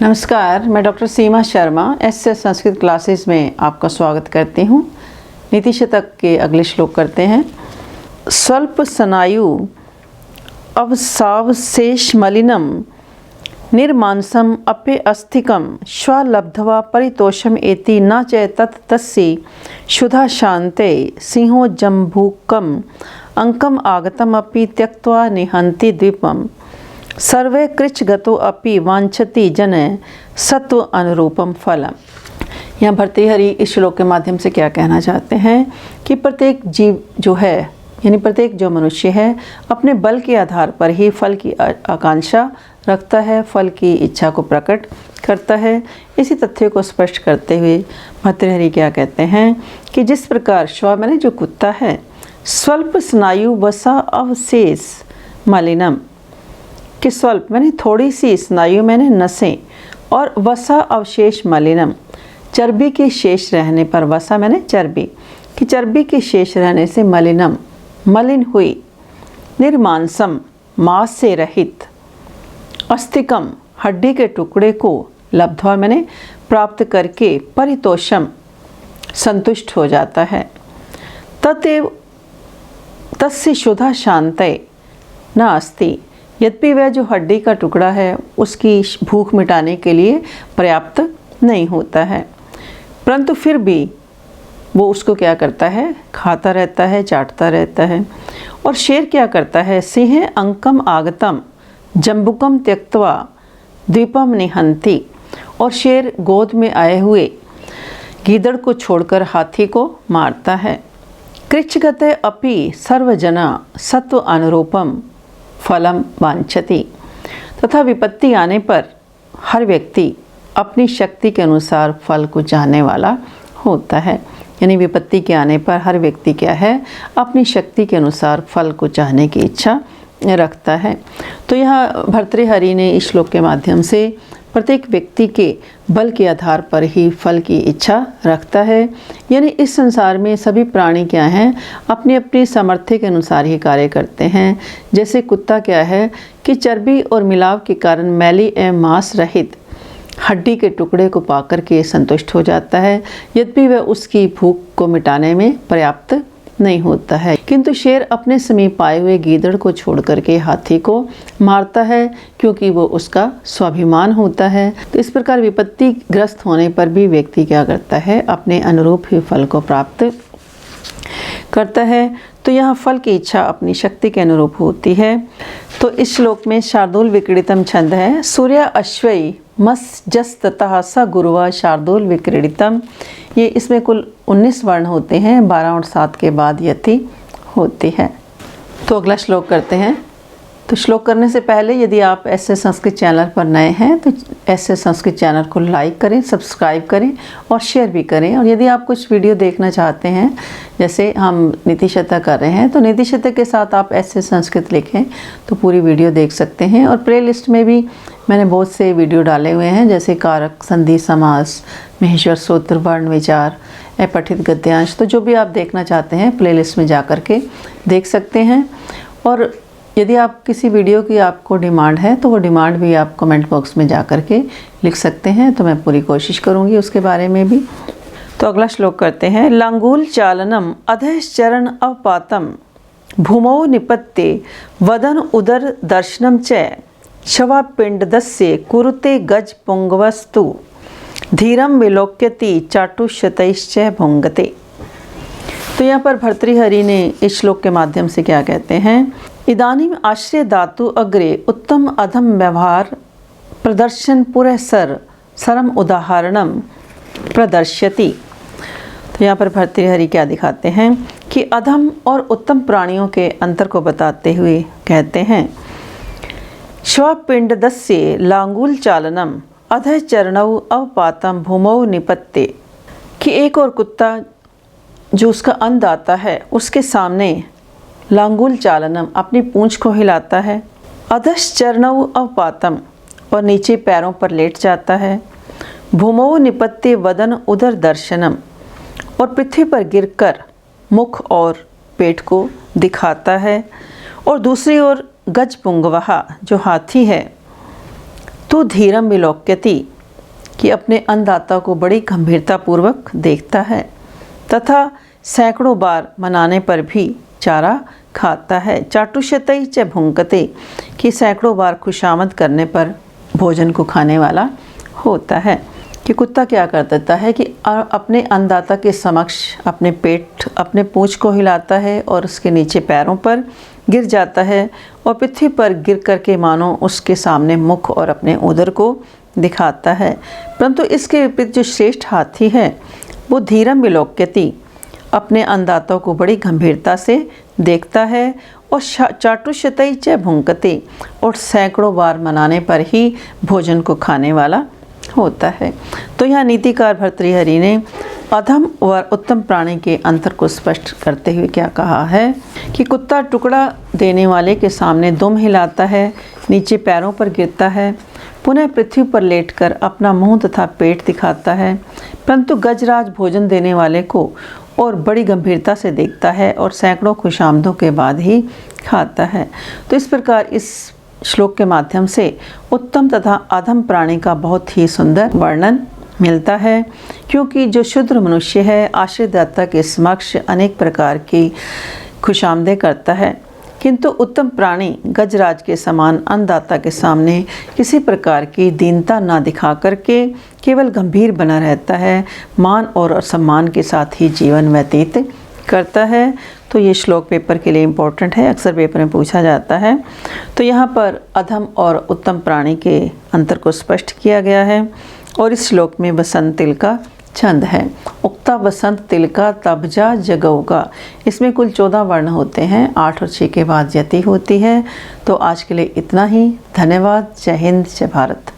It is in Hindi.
नमस्कार, मैं डॉक्टर सीमा शर्मा एसएस संस्कृत क्लासेस में आपका स्वागत करती हूँ। नीति शतक के अगले श्लोक करते हैं। स्वल्प स्नायु अवसावशेष मलिनम निर्मांसम अपे अस्थिकम स्वलब्ध्वा परितोषम एति न च तत्तस्य क्षुधा शान्ते सिंहो जम्बूकम अंकम आगतम अपि त्यक्त्वा निहन्ति द्वीपम सर्वे कृच गतो अपि वांछति जन सत्व अनुरूपम फलम। यहाँ भर्तृहरि इस श्लोक के माध्यम से क्या कहना चाहते हैं कि प्रत्येक जीव जो है, यानी प्रत्येक जो मनुष्य है, अपने बल के आधार पर ही फल की आकांक्षा रखता है, फल की इच्छा को प्रकट करता है। इसी तथ्य को स्पष्ट करते हुए भर्तृहरि क्या कहते हैं कि जिस प्रकार श्वा मैंने जो कुत्ता है, स्वल्प स्नायु वसा अवशेष मलिनम, कि स्वल्प मैंने थोड़ी सी, स्नायु मैंने नसें, और वसा अवशेष मलिनम, चर्बी के शेष रहने पर, वसा मैंने चर्बी, कि चर्बी के शेष रहने से मलिनम मलिन हुई, निर्मांसम मांस से रहित, अस्थिकम हड्डी के टुकड़े को, लब्ध्वा मैंने प्राप्त करके, परितोषम संतुष्ट हो जाता है, तदेव तस्य क्षुधा शान्ते न अस्ति, यद्यपि वह जो हड्डी का टुकड़ा है उसकी भूख मिटाने के लिए पर्याप्त नहीं होता है, परंतु फिर भी वो उसको क्या करता है, खाता रहता है, चाटता रहता है। और शेर क्या करता है, सिंह अंकम आगतम जम्बुकम त्यक्त्वा द्वीपम निहन्ति, और शेर गोद में आए हुए गीदड़ को छोड़कर हाथी को मारता है। कृच्छगते अपि सर्वजना सत्व अनुरूपम फलम वांछति, तथा विपत्ति आने पर हर व्यक्ति अपनी शक्ति के अनुसार फल को चाहने वाला होता है। यानी विपत्ति के आने पर हर व्यक्ति क्या है, अपनी शक्ति के अनुसार फल को चाहने की इच्छा रखता है। तो यहाँ भर्तृहरि ने इस श्लोक के माध्यम से प्रत्येक व्यक्ति के बल के आधार पर ही फल की इच्छा रखता है। यानी इस संसार में सभी प्राणी क्या हैं, अपनी अपनी सामर्थ्य के अनुसार ही कार्य करते हैं। जैसे कुत्ता क्या है कि चर्बी और मिलाव के कारण मैली एवं मांस रहित हड्डी के टुकड़े को पाकर के संतुष्ट हो जाता है, यद्यपि वह उसकी भूख को मिटाने में पर्याप्त नहीं होता है। किंतु शेर अपने समीप आए हुए गीदड़ को छोड़ करके हाथी को मारता है, क्योंकि वो उसका स्वाभिमान होता है। तो इस प्रकार विपत्ति ग्रस्त होने पर भी व्यक्ति क्या करता है, अपने अनुरूप ही फल को प्राप्त करता है। तो यहाँ फल की इच्छा अपनी शक्ति के अनुरूप होती है। तो इस श्लोक में शार्दूल विक्रीडितम छंद है। सूर्य अश्वई मस जस ततः स गुरुवा शार्दूल विक्रीडितम। ये इसमें कुल 19 वर्ण होते हैं, 12 और 7 के बाद यति होती है। तो अगला श्लोक करते हैं। तो श्लोक करने से पहले यदि आप एसएस संस्कृत चैनल पर नए हैं तो एसएस संस्कृत चैनल को लाइक करें, सब्सक्राइब करें और शेयर भी करें। और यदि आप कुछ वीडियो देखना चाहते हैं, जैसे हम नीति शतक कर रहे हैं, तो नीति शतक के साथ आप एसएस संस्कृत लिखें तो पूरी वीडियो देख सकते हैं। और प्ले लिस्ट में भी मैंने बहुत से वीडियो डाले हुए हैं, जैसे कारक, संधि, समास, महेश्वर सूत्र, वर्ण विचार, अपठित गद्यांश। तो जो भी आप देखना चाहते हैं प्ले लिस्ट में जा कर के देख सकते हैं। और यदि आप किसी वीडियो की आपको डिमांड है तो वो डिमांड भी आप कमेंट बॉक्स में जा कर के लिख सकते हैं, तो मैं पूरी कोशिश करूँगी उसके बारे में भी। तो अगला श्लोक करते हैं। लांगूल चालनम अधश्चरण अवपातम भूमौ निपत्ते वदन उदर दर्शनम च शवापिंडदस्य कुरुते गज पुंगवस्तु धीरम विलोक्यति चाटुशतैश्च भुंगते। तो यहाँ पर भर्तृहरि ने इस श्लोक के माध्यम से क्या कहते हैं, इदानीम आश्रय धातु अग्रे उत्तम अधम व्यवहार प्रदर्शन पुरः सरम उदाहरणम प्रदर्श्यति। तो यहाँ पर भर्तृहरि क्या दिखाते हैं कि अधम और उत्तम प्राणियों के अंतर को बताते हुए कहते हैं, श्वपिंडदस्य लांगूल चालनम अधः चरणौ अवपातम भूमौ निपत्ते, कि एक और कुत्ता जो उसका अन्नदाता है उसके सामने लांगूल चालनम अपनी पूंछ को हिलाता है, अधश चरणौ अवपातम और नीचे पैरों पर लेट जाता है, भूमौ निपत्ते वदन उदर दर्शनम और पृथ्वी पर गिरकर मुख और पेट को दिखाता है, और दूसरी ओर गज पुंगवहा जो हाथी है, तो धीरम विलोक्यति कि अपने अन्नदाता को बड़ी गंभीरतापूर्वक देखता है तथा सैकड़ों बार मनाने पर भी चारा खाता है। चाटुष्यतई च भुंक्ते कि सैकड़ों बार खुशामद करने पर भोजन को खाने वाला होता है। कि कुत्ता क्या कर देता है कि अपने अन्नदाता के समक्ष अपने पूंछ को हिलाता है और उसके नीचे पैरों पर गिर जाता है और पृथ्वी पर गिर करके मानो उसके सामने मुख और अपने उदर को दिखाता है। परंतु इसके विपरीत जो श्रेष्ठ हाथी है वो धीरम विलोक्यति अपने अन्नदाता को बड़ी गंभीरता से देखता है और चाटुष्यतई च भुंक्ते और सैकड़ों बार मनाने पर ही भोजन को खाने वाला होता है। तो यहाँ नीतिकार भर्तृहरि ने अधम और उत्तम प्राणी के अंतर को स्पष्ट करते हुए क्या कहा है कि कुत्ता टुकड़ा देने वाले के सामने दुम हिलाता है, नीचे पैरों पर गिरता है, पुनः पृथ्वी पर लेटकर अपना मुंह तथा पेट दिखाता है, परंतु गजराज भोजन देने वाले को और बड़ी गंभीरता से देखता है और सैकड़ों खुशामदों के बाद ही खाता है। तो इस प्रकार इस श्लोक के माध्यम से उत्तम तथा अधम प्राणी का बहुत ही सुंदर वर्णन मिलता है, क्योंकि जो शूद्र मनुष्य है आश्रयदाता के समक्ष अनेक प्रकार की खुशामदें करता है, किंतु उत्तम प्राणी गजराज के समान अन्नदाता के सामने किसी प्रकार की दीनता ना दिखा करके केवल गंभीर बना रहता है, मान और सम्मान के साथ ही जीवन व्यतीत करता है। तो ये श्लोक पेपर के लिए इम्पोर्टेंट है, अक्सर पेपर में पूछा जाता है। तो यहाँ पर अधम और उत्तम प्राणी के अंतर को स्पष्ट किया गया है और इस श्लोक में बसंत तिल का छंद है। उक्ता बसंत तिल का तबजा जगौगा। इसमें कुल 14 वर्ण होते हैं, 8 और 6 के बाद यति होती है। तो आज के लिए इतना ही। धन्यवाद। जय हिंद, जय भारत।